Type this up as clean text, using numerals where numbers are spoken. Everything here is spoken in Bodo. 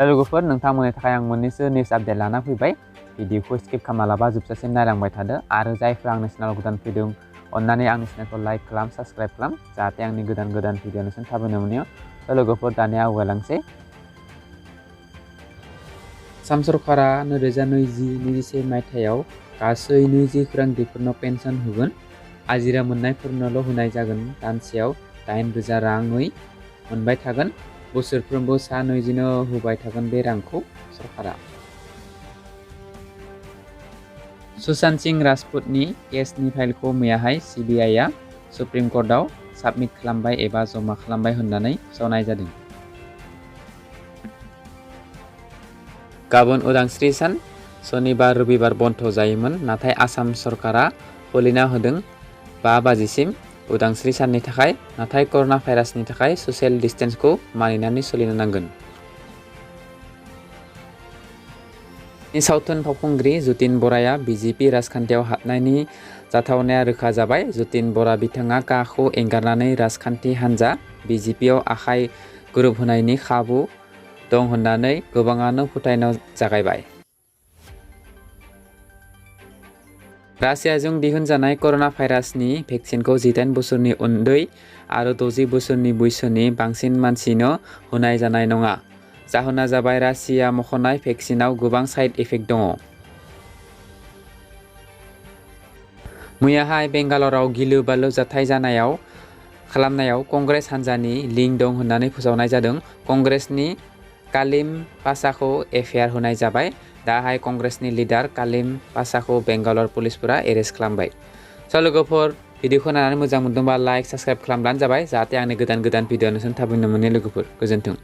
लोगोफोर नोंथांमोननि थाखाय आं मोननैसो निउस आपडेट लाना फैबाय। भिडिअखौ स्किप खालामालाबा जोबजासिम नायलांबाय थादो आरो जायफोर आंनि चेनेलाव गोदान फैदों अन्नानै आंनि चेनेलखौ लाइक खालाम, साबस्क्राइब खालाम जाहाथे आंनि गोदान भिडिअ नोंसोर थाबैनो मोनो। लोगोफोर दानिया आवगायलांसै। आसाम सरकारा 2020-21 मायथाइयाव गासै 20 फोरोंगिरिफोरनो पेन्सन होगोन। आजिरा मोननायफोरनोल' होनाय जागोन। दानसेयाव 8,000 राङै मोनबाय थागोन। बोसोरफ्रोमबो सा 20नो होबाय थागोन बे रांखौ सरकारा। सुशांत सिंह राजपुतनि केसनि फाइलखौ मैयाहाय CBIआ सुप्रिम कर्टआव साबमिट खालामबाय एबा जमा खालामबाय होननानै फोसावनाय जादों। गाबोन उदांस्रि सान। सनिबार रबिबार बन्द जायोमोन, नाथाय आसाम सरकारा खुलिना होदों 5 बाजिसिम उदांस्रि साननि थाखाय। नाथाय कर'ना भाइरासनि थाखाय ससियेल डिस्टेन्सखौ मानिनानै सोलिनो नांगोन। सावथुन फावखुंग्रि जतिन बराया BJP राजखान्थियाव हाबनायनि जाथावनाया रोखा जाबाय। जतिन बरा बिथाङा काखौ एंगारनानै राजखान्थि हान्जा BJPआव आखाइ गोरोबहोनायनि खाबु दं होननानै गोबाङानो फोथायनो जागायबाय। रासियाजों दिहुनजानाय कर'ना भाइरासनि भेक्सिनखौ 18 बोसोरनि उन्दै आरो 60 बोसोरनि बैसोनि बांसिन मानसिनो होनाय जानाय नङा। जाहोना जाबाय रासिया मख'नाय भेक्सिनाव गोबां साइड इफेक्ट दङ। मैयाहाय बेंगालराव गिलु-बालु जाथाय खालामनायाव कंग्रेस हान्जानि लिंक दं होननानै फोसावनाय जादों। कंग्रेसनि कालिम पाशाखौ एफआइआर होनाय जाबाय। दाहाय कंग्रेसनि लिडार कालिम पाशाखौ बेंगालर पुलिसफोरा एरेस्ट खालामबाय। लोगोफोर भिडिअखौ नायनानै मोजां मोनदोंबा लाइक, साबस्क्राइब खालामब्लानो जाबाय जाहाथे आंनि गोदान भिडिअ नोंसोर थाबैनो मोनो। लोगोफोर गोजोन्थों।